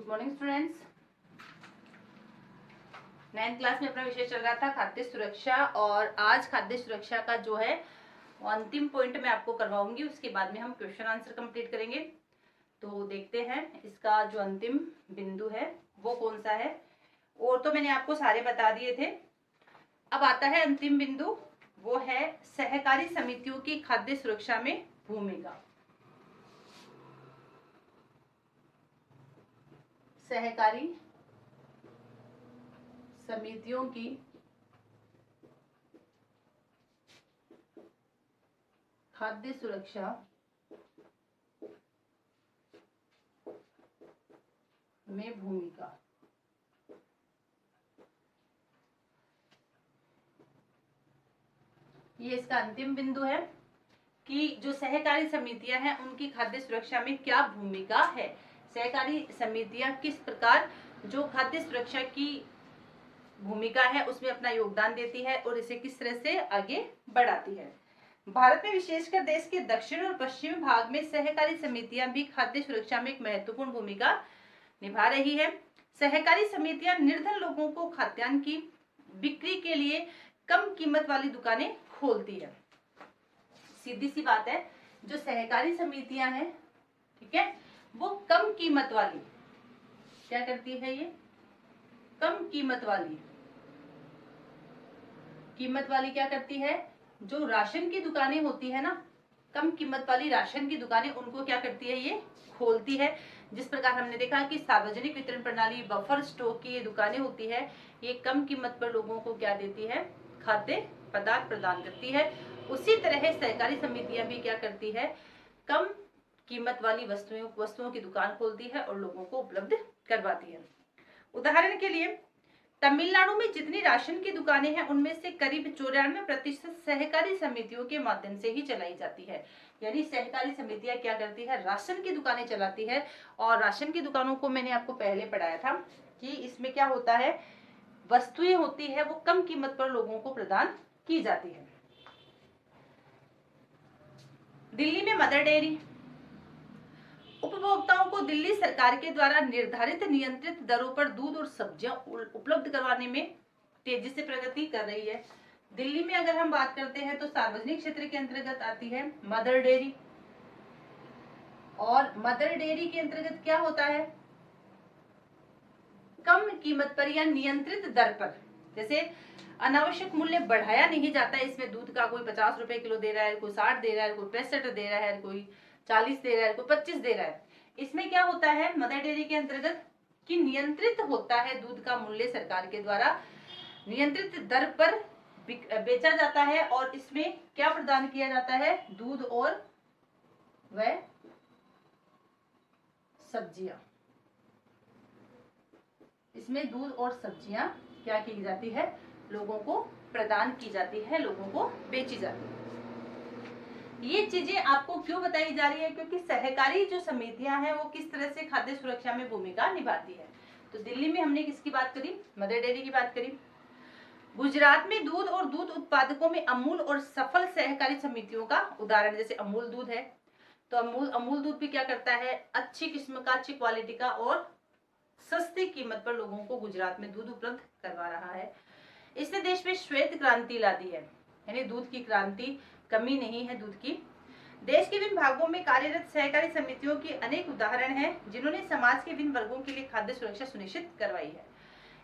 Good morning students. 9th class में अपना विषय चल रहा था खाद्य सुरक्षा, और आज खाद्य सुरक्षा का जो है वो अंतिम पॉइंट मैं आपको करवाऊंगी। उसके बाद में हम क्वेश्चन आंसर कंप्लीट करेंगे। तो देखते हैं इसका जो अंतिम बिंदु है वो कौन सा है। और तो मैंने आपको सारे बता दिए थे। अब आता है अंतिम बिंदु, वो है सहकारी समितियों की खाद्य सुरक्षा में भूमिका। सहकारी समितियों की खाद्य सुरक्षा में भूमिका। ये इसका अंतिम बिंदु है कि जो सहकारी समितियां हैं उनकी खाद्य सुरक्षा में क्या भूमिका है। सहकारी समितियां किस प्रकार जो खाद्य सुरक्षा की भूमिका है उसमें अपना योगदान देती है और इसे किस तरह से आगे बढ़ाती है। भारत में विशेषकर देश के दक्षिण और पश्चिमी भाग में सहकारी समितियां भी खाद्य सुरक्षा में एक महत्वपूर्ण भूमिका निभा रही है। सहकारी समितियां निर्धन लोगों को खाद्यान्न की बिक्री के लिए कम कीमत वाली दुकानें खोलती है। सीधी सी बात है, जो सहकारी समितियां हैं, ठीक है, वो कम कीमत वाली क्या करती है, ये कम कीमत वाली क्या करती है, जो राशन की दुकानें होती है ना, कम कीमत वाली राशन की दुकानें, उनको क्या करती है, ये खोलती है। जिस प्रकार हमने देखा कि सार्वजनिक वितरण प्रणाली, बफर स्टॉक की ये दुकानें होती है, ये कम कीमत पर लोगों को क्या देती है, खाद्य पदार्थ प्रदान करती है। उसी तरह सहकारी समितियां भी क्या करती है, कम कीमत वाली वस्तुओं की दुकान खोलती है और लोगों को उपलब्ध करवाती है। उदाहरण के लिए तमिलनाडु में जितनी राशन की दुकानें हैं उनमें से करीब 94% सहकारी समितियों के माध्यम से ही चलाई जाती है। यानी सहकारी समितियां क्या करती है, राशन की दुकानें चलाती है। और राशन की दुकानों को मैंने आपको पहले पढ़ाया था कि इसमें क्या होता है, वस्तुएं होती है वो कम कीमत पर लोगों को प्रदान की जाती है। दिल्ली में मदर डेयरी उपभोक्ताओं को दिल्ली सरकार के द्वारा निर्धारित नियंत्रित दरों पर दूध और सब्जियां उपलब्ध करवाने में तेजी से प्रगति कर रही है। दिल्ली में अगर हम बात करते हैं तो सार्वजनिक क्षेत्र के अंतर्गत आती है मदर डेयरी, और मदर डेयरी के अंतर्गत क्या होता है, कम कीमत पर या नियंत्रित दर पर, जैसे अनावश्यक मूल्य बढ़ाया नहीं जाता है। इसमें दूध का कोई 50 रुपए किलो दे रहा है, कोई 60 दे रहा है, कोई 65 दे रहा है, कोई 40 दे रहा है, कोई 25 दे रहा है। इसमें क्या होता है मदर डेयरी के अंतर्गत कि नियंत्रित होता है दूध का मूल्य, सरकार के द्वारा नियंत्रित दर पर बेचा जाता है। और इसमें क्या प्रदान किया जाता है, दूध और वह सब्जियां। इसमें दूध और सब्जियां क्या की जाती है, लोगों को प्रदान की जाती है, लोगों को बेची जाती है। ये चीजें आपको क्यों बताई जा रही है, क्योंकि सहकारी जो समितियां हैं वो किस तरह से खाद्य सुरक्षा में भूमिका निभाती है। तो दिल्ली में हमने किसकी बात करी, मदर डेयरी की बात करी। गुजरात में दूध और दूध उत्पादकों में अमूल और सफल सहकारी समितियों का उदाहरण, जैसे अमूल दूध है तो अमूल दूध भी क्या करता है, अच्छी किस्म का, अच्छी क्वालिटी का और सस्ती कीमत पर लोगों को गुजरात में दूध उपलब्ध करवा रहा है। इसने देश में श्वेत क्रांति ला दी है, यानी दूध की क्रांति, कमी नहीं है दूध की। देश के विभिन्न भागों में कार्यरत सहकारी समितियों की अनेक उदाहरण हैं जिन्होंने समाज के विभिन्न वर्गों के लिए खाद्य सुरक्षा सुनिश्चित करवाई है।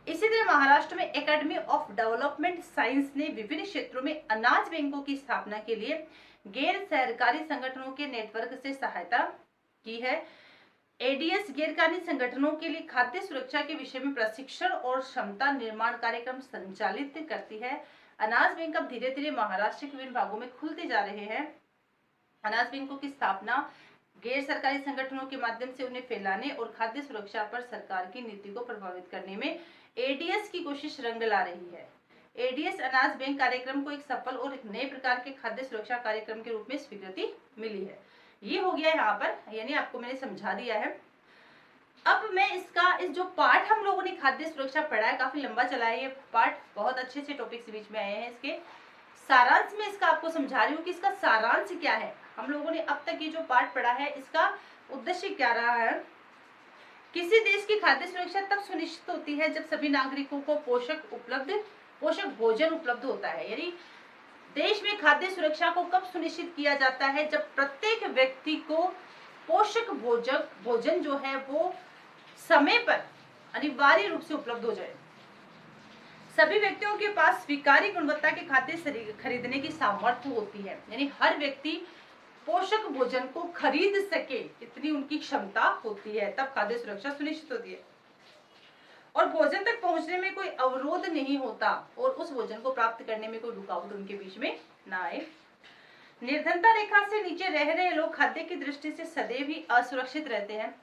इसी तरह महाराष्ट्र में एकेडमी ऑफ डेवलपमेंट साइंस ने विभिन्न क्षेत्रों में अनाज बैंकों की स्थापना के लिए गैर सरकारी संगठनों के नेटवर्क से सहायता की है। एडीएस गैरकानूनी संगठनों के लिए खाद्य सुरक्षा के विषय में प्रशिक्षण और क्षमता निर्माण कार्यक्रम संचालित करती है। अनाज बैंक अब धीरे धीरे महाराष्ट्र के विभिन्न भागों में खुलते जा रहे हैं। अनाज बैंकों की स्थापना गैर सरकारी संगठनों के माध्यम से उन्हें फैलाने और खाद्य सुरक्षा पर सरकार की नीति को प्रभावित करने में एडीएस की कोशिश रंग ला रही है। एडीएस अनाज बैंक कार्यक्रम को एक सफल और एक नए प्रकार के खाद्य सुरक्षा कार्यक्रम के रूप में स्वीकृति मिली है। ये हो गया यहाँ पर, यानी आपको मैंने समझा दिया है। अब मैं इस जो पार्ट हम लोगों ने खाद्य सुरक्षा पढ़ा है, काफी लंबा चला है ये पार्ट, बहुत अच्छे अच्छे टॉपिक्स बीच में आए हैं। इसके सारांश में इसका आपको समझा रही हूँ कि इसका सारांश क्या है। हम लोगों ने अब तक ये जो पार्ट पढ़ा है इसका उद्देश्य क्या रहा है किसी देश की खाद्य सुरक्षा तब सुनिश्चित होती है जब सभी नागरिकों को पोषक भोजन उपलब्ध होता है। यानी देश में खाद्य सुरक्षा को कब सुनिश्चित किया जाता है, जब प्रत्येक व्यक्ति को पोषक भोजन जो है वो समय पर अनिवार्य रूप से उपलब्ध हो जाए। सभी व्यक्तियों के पास स्वीकार्य गुणवत्ता के खाद्य खरीदने की सामर्थ्य होती है, यानी हर व्यक्ति पोषक भोजन को खरीद सके इतनी उनकी क्षमता होती है, तब खाद्य सुरक्षा सुनिश्चित होती है। और भोजन तक पहुंचने में कोई अवरोध नहीं होता और उस भोजन को प्राप्त करने में कोई रुकावट उनके बीच में ना आए। निर्धनता रेखा से नीचे रह रहे लोग खाद्य की दृष्टि से सदैव ही असुरक्षित रहते हैं।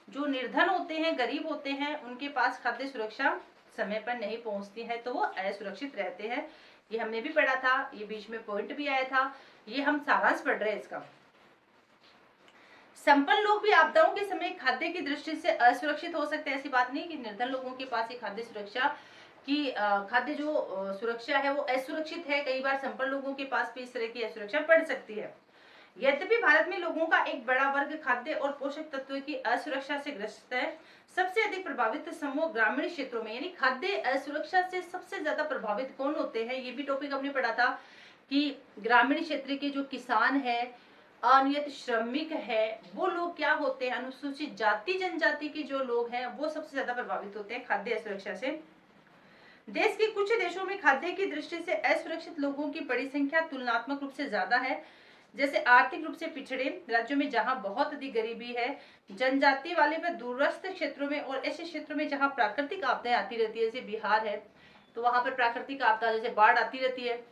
जो निर्धन होते हैं, गरीब होते हैं, उनके पास खाद्य सुरक्षा समय पर नहीं पहुंचती है तो वो असुरक्षित रहते हैं। ये हमने भी पढ़ा था, ये बीच में पॉइंट भी आया था, ये हम सारांश पढ़ रहे हैं इसका। संपन्न लोग भी आपदाओं के समय खाद्य की दृष्टि से असुरक्षित हो सकते हैं। ऐसी बात नहीं कि निर्धन लोगों के पास खाद्य सुरक्षा की खाद्य जो सुरक्षा है वो असुरक्षित है। कई बार संपन्न लोगों के पास भी इस तरह की असुरक्षा पड़ सकती है। यद्यपि भारत में लोगों का एक बड़ा वर्ग खाद्य और पोषक तत्वों की असुरक्षा से ग्रस्त है। सबसे अधिक प्रभावित समूह ग्रामीण क्षेत्रों में, यानी खाद्य असुरक्षा से सबसे ज्यादा प्रभावित कौन होते हैं, ये भी टॉपिक हमने पढ़ा था कि ग्रामीण क्षेत्र के जो किसान है, अनियत श्रमिक है, वो लोग क्या होते हैं, अनुसूचित जाति जनजाति के जो लोग हैं वो सबसे ज्यादा प्रभावित होते हैं खाद्य असुरक्षा से। देश के कुछ देशों में खाद्य की दृष्टि से असुरक्षित लोगों की बड़ी संख्या तुलनात्मक रूप से ज्यादा है। जैसे आर्थिक रूप से पिछड़े राज्यों में जहां बहुत अधिक गरीबी है, जनजाति वाले व दूरस्थ क्षेत्रों में और ऐसे क्षेत्रों में जहां प्राकृतिक आपदाएं आती रहती है, जैसे बिहार है तो वहां पर प्राकृतिक आपदा जैसे बाढ़ आती रहती है,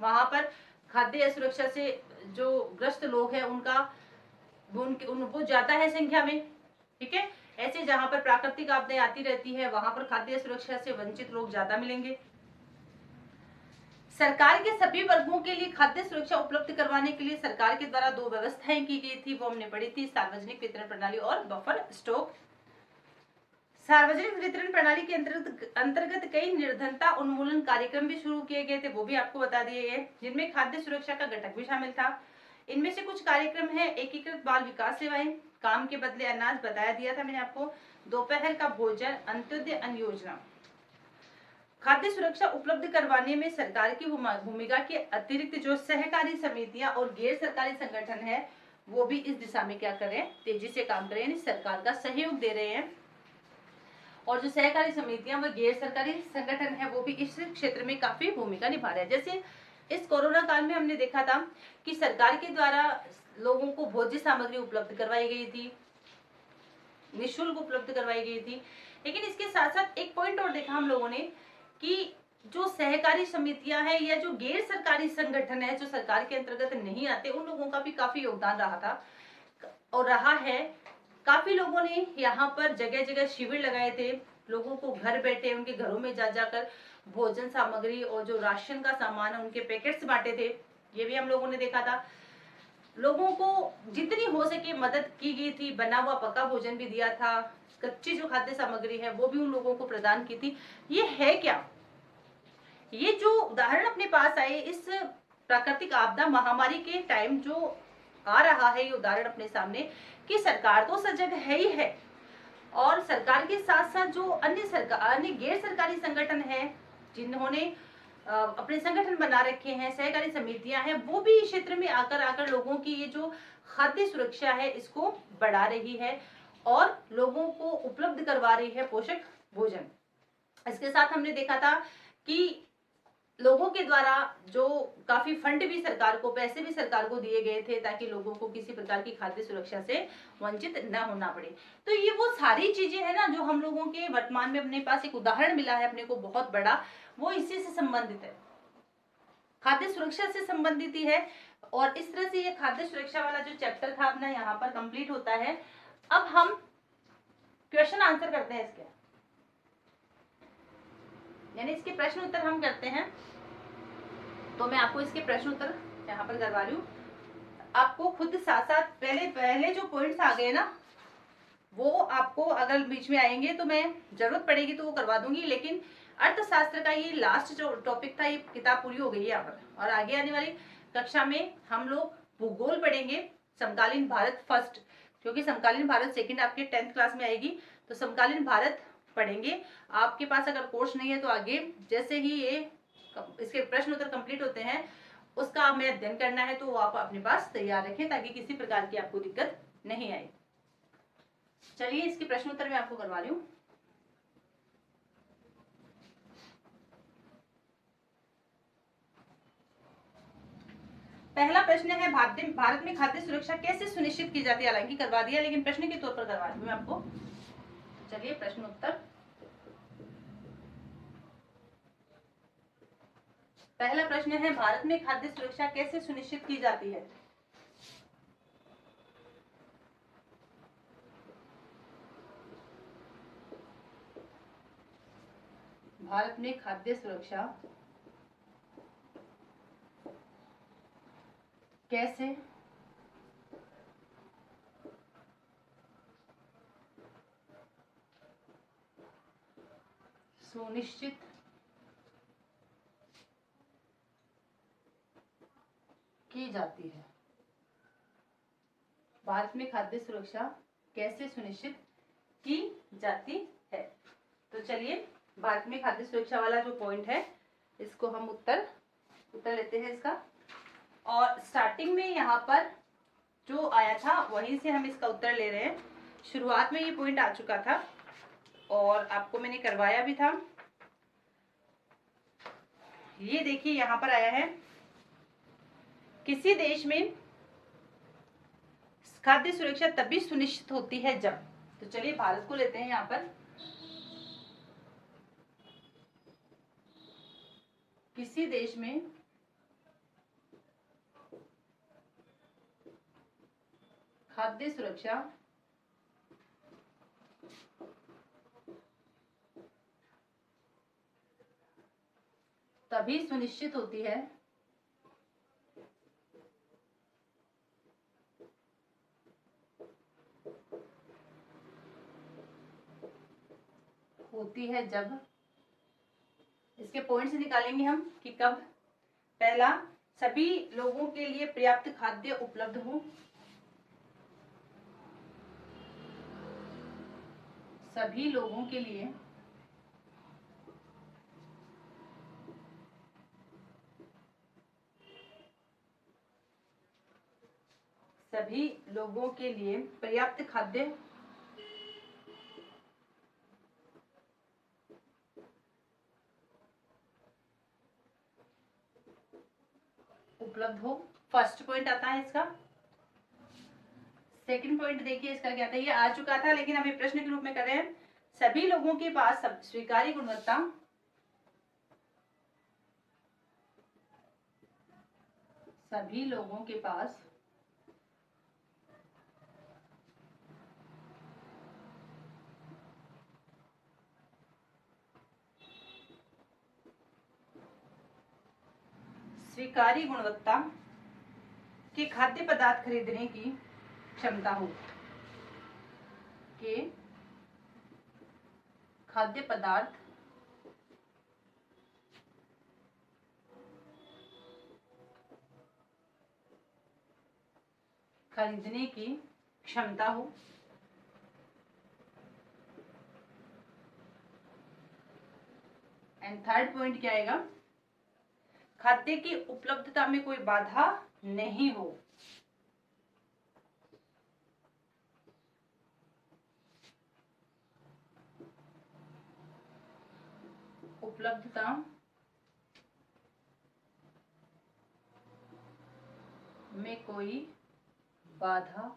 वहां पर खाद्य असुरक्षा से जो ग्रस्त लोग हैं उनको ज्यादा है संख्या में। ठीक है, ऐसे जहां पर प्राकृतिक आपदाएं आती रहती है वहां पर खाद्य सुरक्षा से वंचित लोग ज्यादा मिलेंगे। सरकार के सभी वर्गों के लिए खाद्य सुरक्षा उपलब्ध करवाने के लिए सरकार के द्वारा 2 व्यवस्थाएं की गई थी, वो हमने पढ़ी थी, सार्वजनिक वितरण प्रणाली और बफर स्टॉक। सार्वजनिक वितरण प्रणाली के अंतर्गत कई निर्धनता उन्मूलन कार्यक्रम भी शुरू किए गए थे, वो भी आपको बता दिए गए, जिनमें खाद्य सुरक्षा का घटक भी शामिल था। इनमें से कुछ कार्यक्रम है एकीकृत बाल विकास सेवाएं, काम के बदले अनाज बताया दिया था मैंने आपको, दोपहर का भोजन, अंत्योदय अन्न योजना। खाद्य सुरक्षा उपलब्ध करवाने में सरकार की भूमिका के अतिरिक्त जो सहकारी समितियां और गैर सरकारी संगठन है वो भी इस दिशा में क्या करें, तेजी से काम करें, यानी सरकार का सहयोग दे रहे हैं। और जो सहकारी समितियां व गैर सरकारी संगठन है वो भी इस क्षेत्र में काफी भूमिका निभा रहे हैं। जैसे इस कोरोना काल में हमने देखा था कि सरकार के द्वारा लोगों को भोज्य सामग्री उपलब्ध करवाई गई थी, निःशुल्क उपलब्ध करवाई गई थी। लेकिन इसके साथ साथ एक पॉइंट और देखा हम लोगों ने कि जो सहकारी समितियां हैं या जो गैर सरकारी संगठन है जो सरकार के अंतर्गत नहीं आते, उन लोगों का भी काफी योगदान रहा था और रहा है। काफी लोगों ने यहाँ पर जगह जगह शिविर लगाए थे, लोगों को घर बैठे उनके घरों में जा जाकर भोजन सामग्री और जो राशन का सामान है उनके पैकेट्स बांटे थे, ये भी हम लोगों ने देखा था। लोगों को जितनी हो सके मदद की गई थी, बना हुआ पका भोजन भी दिया था, कच्ची जो खाद्य सामग्री है वो भी उन लोगों को प्रदान की थी। ये है क्या, ये जो उदाहरण अपने पास आए इस प्राकृतिक आपदा महामारी के टाइम जो आ रहा है, ये उदाहरण अपने सामने कि सरकार तो सजग है ही है और सरकार के साथ साथ जो अन्य गैर सरकारी संगठन है जिन्होंने अपने संगठन बना रखे हैं, सहकारी समितियां हैं, वो भी क्षेत्र में आकर लोगों की ये जो खाद्य सुरक्षा है इसको बढ़ा रही है और लोगों को उपलब्ध करवा रही है पोषक भोजन। इसके साथ हमने देखा था कि लोगों के द्वारा जो काफी फंड भी सरकार को, पैसे भी सरकार को दिए गए थे ताकि लोगों को किसी प्रकार की खाद्य सुरक्षा से वंचित न होना पड़े। तो ये वो सारी चीजें हैं ना जो हम लोगों के वर्तमान में अपने पास एक उदाहरण मिला है अपने को बहुत बड़ा, वो इसी से संबंधित है, खाद्य सुरक्षा से संबंधित ही है। और इस तरह से ये खाद्य सुरक्षा वाला जो चैप्टर था अपना यहाँ पर कंप्लीट होता है। अब हम क्वेश्चन आंसर करते हैं इसके, यानी इसके प्रश्न उत्तर हम करते हैं। तो मैं आपको इसके प्रश्न उत्तर यहाँ पर करवा रही हूँ, आपको खुद साथ साथ पहले जो पॉइंट्स आ गए ना वो आपको अगर बीच में आएंगे तो मैं जरूरत पड़ेगी तो वो करवा दूंगी, लेकिन अर्थशास्त्र का ये लास्ट जो टॉपिक था ये किताब पूरी हो गई है यहाँ पर। और आगे आने वाली कक्षा में हम लोग भूगोल पढ़ेंगे, समकालीन भारत फर्स्ट, क्योंकि समकालीन भारत सेकंड आपके 10th क्लास में आएगी, तो समकालीन भारत पढ़ेंगे। आपके पास अगर कोर्स नहीं है तो आगे जैसे ही ये इसके प्रश्न उत्तर कंप्लीट होते हैं उसका हमें अध्ययन करना है, तो वो आप अपने पास तैयार रखें ताकि किसी प्रकार की आपको दिक्कत नहीं आए। चलिए इसके प्रश्न उत्तर मैं आपको करवा रही हूँ। पहला प्रश्न है भारत में खाद्य सुरक्षा कैसे सुनिश्चित की जाती है। हालांकि करवा दिया लेकिन प्रश्न के तौर पर करवा रही हूँ मैं आपको। चलिए प्रश्न उत्तर। पहला प्रश्न है भारत में खाद्य सुरक्षा कैसे सुनिश्चित की जाती है। भारत में खाद्य सुरक्षा कैसे सुनिश्चित की जाती है। भारत में खाद्य सुरक्षा कैसे सुनिश्चित की जाती है। तो चलिए भारत में खाद्य सुरक्षा वाला जो पॉइंट है इसको हम उत्तर लेते हैं इसका। और स्टार्टिंग में यहाँ पर जो आया था वहीं से हम इसका उत्तर ले रहे हैं। शुरुआत में ये पॉइंट आ चुका था और आपको मैंने करवाया भी था। ये देखिए यहाँ पर आया है, किसी देश में खाद्य सुरक्षा तभी सुनिश्चित होती है जब। तो चलिए भारत को लेते हैं यहाँ पर। किसी देश में खाद्य सुरक्षा तभी सुनिश्चित होती है जब। इसके पॉइंट्स निकालेंगे हम कि कब। पहला, सभी लोगों के लिए पर्याप्त खाद्य उपलब्ध हो। सभी लोगों के लिए पर्याप्त खाद्य उपलब्ध हो। फर्स्ट पॉइंट आता है इसका। सेकंड पॉइंट देखिए इसका क्या था, ये आ चुका था लेकिन अभी प्रश्न के रूप में कर रहे हैं। सभी लोगों के पास स्वीकार्य गुणवत्ता स्वीकार्य गुणवत्ता के खाद्य पदार्थ खरीदने की क्षमता हो। के खाद्य पदार्थ खरीदने की क्षमता हो। एंड थर्ड पॉइंट क्या आएगा, खाद्य की उपलब्धता में कोई बाधा नहीं हो। उपलब्धता में कोई बाधा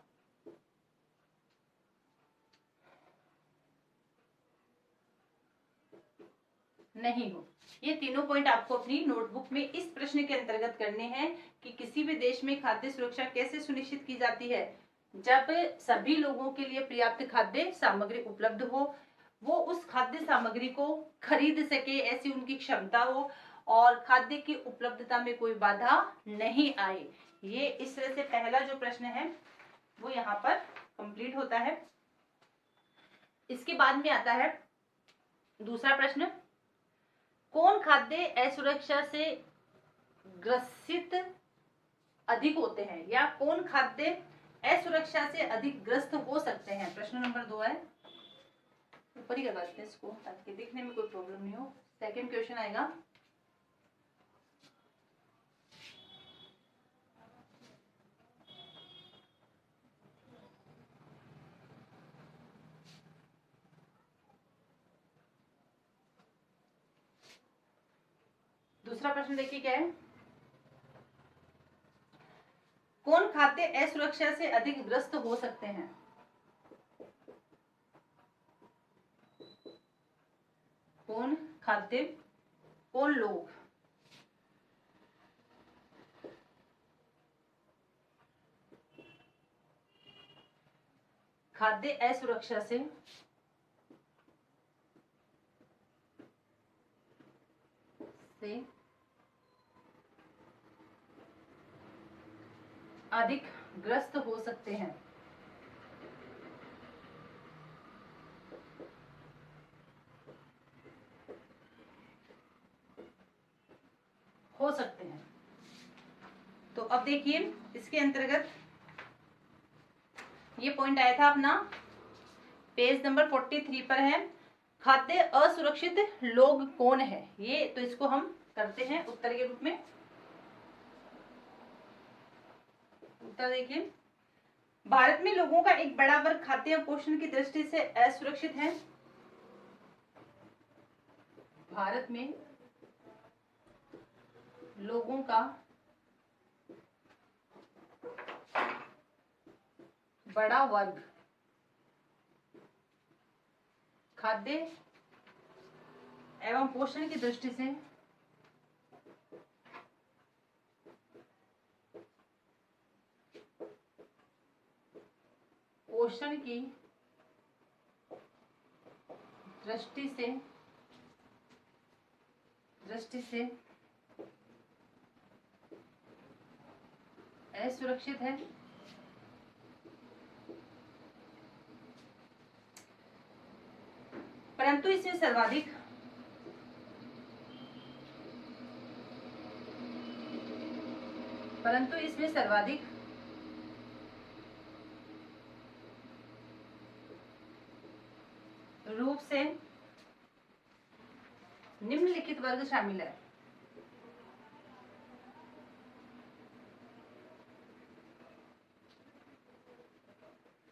नहीं हो। ये तीनों पॉइंट आपको अपनी नोटबुक में इस प्रश्न के अंतर्गत करने हैं कि किसी भी देश में खाद्य सुरक्षा कैसे सुनिश्चित की जाती है। जब सभी लोगों के लिए पर्याप्त खाद्य सामग्री उपलब्ध हो, वो उस खाद्य सामग्री को खरीद सके ऐसी उनकी क्षमता हो और खाद्य की उपलब्धता में कोई बाधा नहीं आए। ये इस तरह से पहला जो प्रश्न है वो यहाँ पर कंप्लीट होता है। इसके बाद में आता है दूसरा प्रश्न, कौन खाद्य असुरक्षा से ग्रसित अधिक होते हैं, या कौन खाद्य असुरक्षा से अधिक ग्रस्त हो सकते हैं? प्रश्न नंबर 2 है, ऊपर ही करवा देते हैं इसको ताकि दिखने में कोई प्रॉब्लम नहीं हो। सेकंड क्वेश्चन आएगा, दूसरा प्रश्न देखिए क्या है, कौन खाद्य असुरक्षा से अधिक ग्रस्त हो सकते हैं? कौन खाद्य, कौन लोग खाद्य असुरक्षा से अधिक ग्रस्त हो सकते हैं? हो सकते हैं। तो अब देखिए इसके अंतर्गत ये पॉइंट आया था अपना पेज नंबर 43 पर है, खाद्य असुरक्षित लोग कौन है? ये तो इसको हम करते हैं उत्तर के रूप में। उत्तर देखिए, भारत में लोगों का एक बड़ा वर्ग खाद्य पोषण की दृष्टि से असुरक्षित है। भारत में लोगों का बड़ा वर्ग खाद्य एवं पोषण की दृष्टि से पोषण की दृष्टि से असुरक्षित है। परंतु इसमें सर्वाधिक रूप से निम्नलिखित वर्ग शामिल है।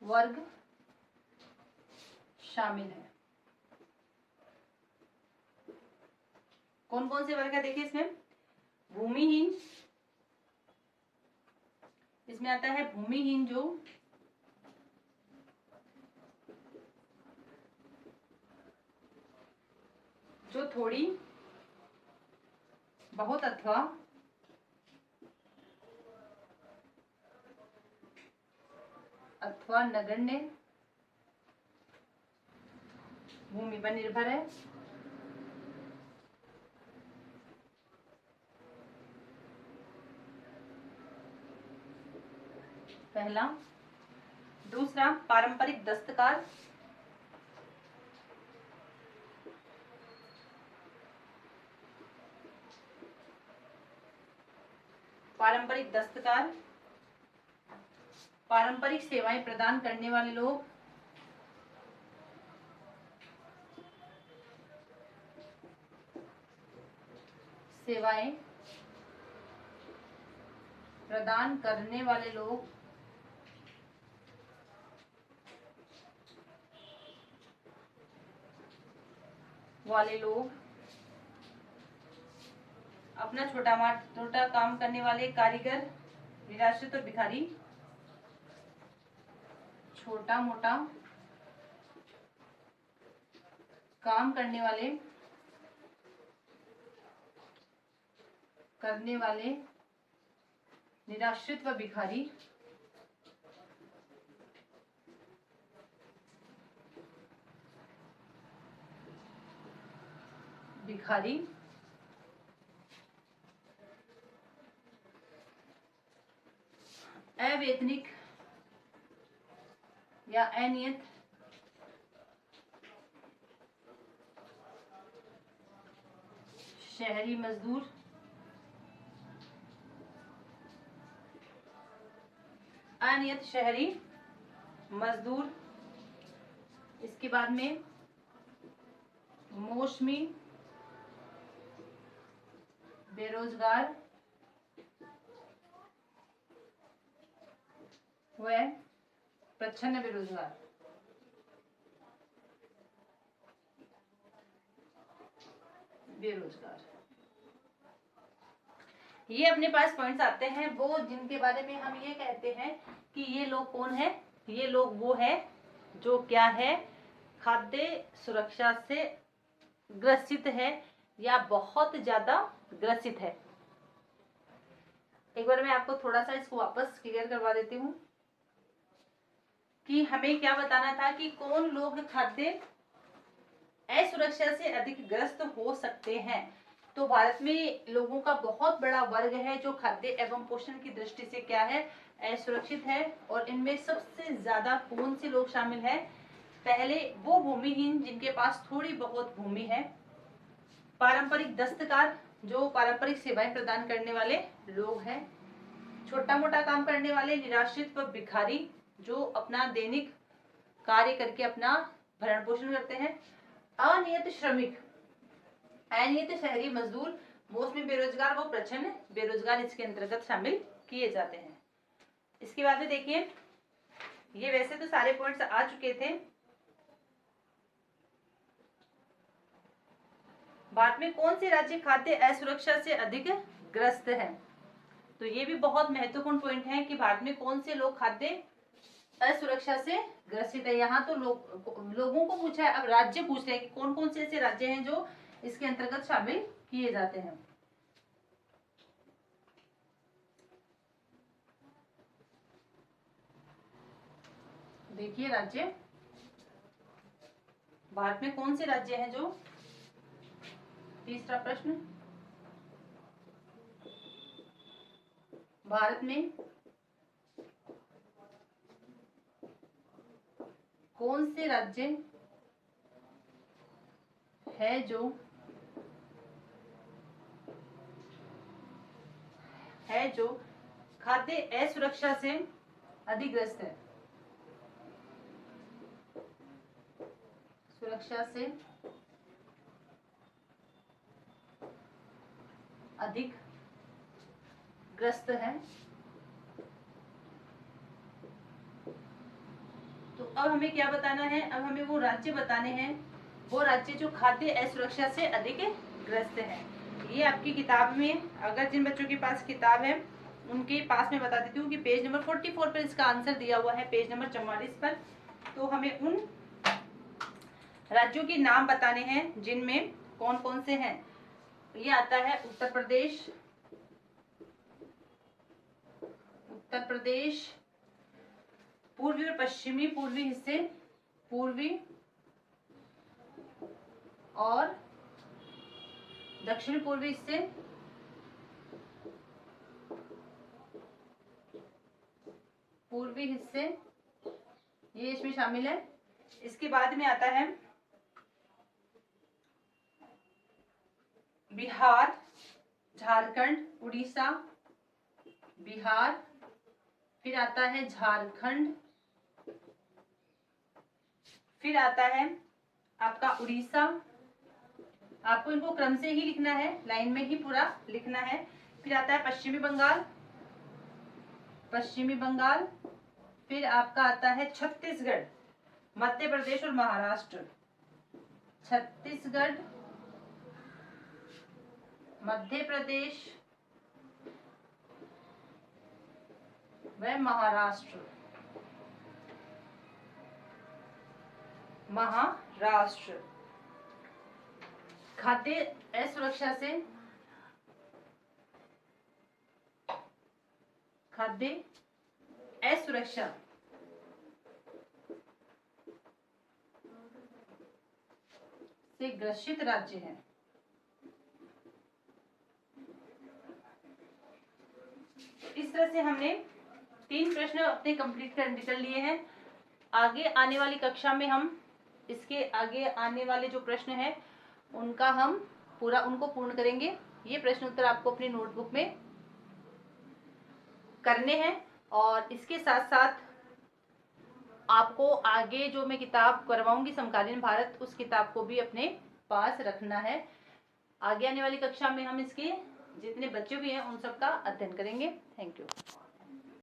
वर्ग शामिल है। कौन कौन से वर्ग है देखिए इसमें, भूमिहीन, इसमें आता है भूमिहीन जो थोड़ी बहुत अथवा नगण्य भूमि पर निर्भर है। पहला। दूसरा, पारंपरिक दस्तकार, पारंपरिक सेवाएं प्रदान करने वाले लोग, सेवाएं प्रदान करने वाले लोग, अपना छोटा काम करने वाले कारीगर, निराश्रित और भिखारी, छोटा मोटा काम करने वाले निराश्रित व भिखारी, अवैतनिक या अनियत शहरी मजदूर, अनियत शहरी मजदूर, इसके बाद में मौसमी बेरोजगार व प्रच्छन्न बेरोजगार। ये अपने पास पॉइंट्स आते हैं वो जिनके बारे में हम ये कहते हैं कि ये लोग कौन है, ये लोग वो है जो क्या है, खाद्य सुरक्षा से ग्रसित है या बहुत ज्यादा ग्रसित है। एक बार मैं आपको थोड़ा सा इसको वापस क्लियर करवा देती हूँ कि हमें क्या बताना था कि कौन लोग खाद्य असुरक्षा से अधिक ग्रस्त हो सकते हैं। तो भारत में लोगों का बहुत बड़ा वर्ग है जो खाद्य एवं पोषण की दृष्टि से क्या है, असुरक्षित है। और इनमें सबसे ज्यादा कौन से लोग शामिल हैं? पहले वो भूमिहीन जिनके पास थोड़ी बहुत भूमि है, पारंपरिक दस्तकार जो पारंपरिक सेवाएं प्रदान करने वाले लोग हैं, छोटा मोटा काम करने वाले निराश्रित व भिखारी जो अपना दैनिक कार्य करके अपना भरण पोषण करते हैं, अनियत श्रमिक, अनियत शहरी मजदूर, मौसमी बेरोजगार व प्रच्छन्न बेरोजगार इसके अंतर्गत शामिल किए जाते हैं। इसके बाद में देखिए, ये वैसे तो सारे पॉइंट्स आ चुके थे। भारत में कौन से राज्य खाद्य असुरक्षा से अधिक ग्रस्त है? तो ये भी बहुत महत्वपूर्ण पॉइंट है कि भारत में कौन से लोग खाद्य असुरक्षा से ग्रसित है। यहाँ तो लोगों को पूछा है, अब राज्य पूछ रहे हैं कि कौन कौन से ऐसे राज्य हैं जो इसके अंतर्गत शामिल किए जाते हैं। देखिए राज्य, भारत में कौन से राज्य हैं जो, तीसरा प्रश्न, भारत में कौन से राज्य है जो खाद्य असुरक्षा से अधिग्रस्त है, सुरक्षा से अधिक ग्रस्त है। तो अब हमें क्या बताना है? अब हमें वो राज्य बताने हैं, वो राज्य जो खाद्य असुरक्षा से अधिक ग्रस्त है। ये आपकी किताब में, अगर जिन बच्चों के पास किताब है उनके पास में बता देती हूँ कि पेज नंबर 44 पर इसका आंसर दिया हुआ है, पेज नंबर 44 पर। तो हमें उन राज्यों के नाम बताने हैं जिनमें कौन कौन से हैं। ये आता है उत्तर प्रदेश, पूर्वी और पश्चिमी, पूर्वी हिस्से, पूर्वी और दक्षिण पूर्वी हिस्से, पूर्वी हिस्से, ये इसमें शामिल है। इसके बाद में आता है बिहार, झारखंड, उड़ीसा, बिहार, फिर आता है झारखंड, फिर आता है आपका उड़ीसा। आपको इनको क्रम से ही लिखना है, लाइन में ही पूरा लिखना है। फिर आता है पश्चिमी बंगाल, पश्चिमी बंगाल, फिर आपका आता है छत्तीसगढ़, मध्य प्रदेश और महाराष्ट्र, छत्तीसगढ़, मध्य प्रदेश व महाराष्ट्र, महाराष्ट्र। खाद्य असुरक्षा से, खाद्य असुरक्षा से ग्रसित राज्य है। इस तरह से हमने 3 प्रश्न अपने कंप्लीट कर लिए हैं। आगे आने वाली कक्षा में हम इसके आगे आने वाले जो प्रश्न हैं उनका हम उनको पूर्ण करेंगे। ये प्रश्न उत्तर आपको अपनी नोटबुक में करने हैं। और इसके साथ साथ आपको आगे जो मैं किताब करवाऊंगी समकालीन भारत, उस किताब को भी अपने पास रखना है। आगे आने वाली कक्षा में हम इसके जितने बच्चे भी हैं उन सबका अध्ययन करेंगे। Thank you.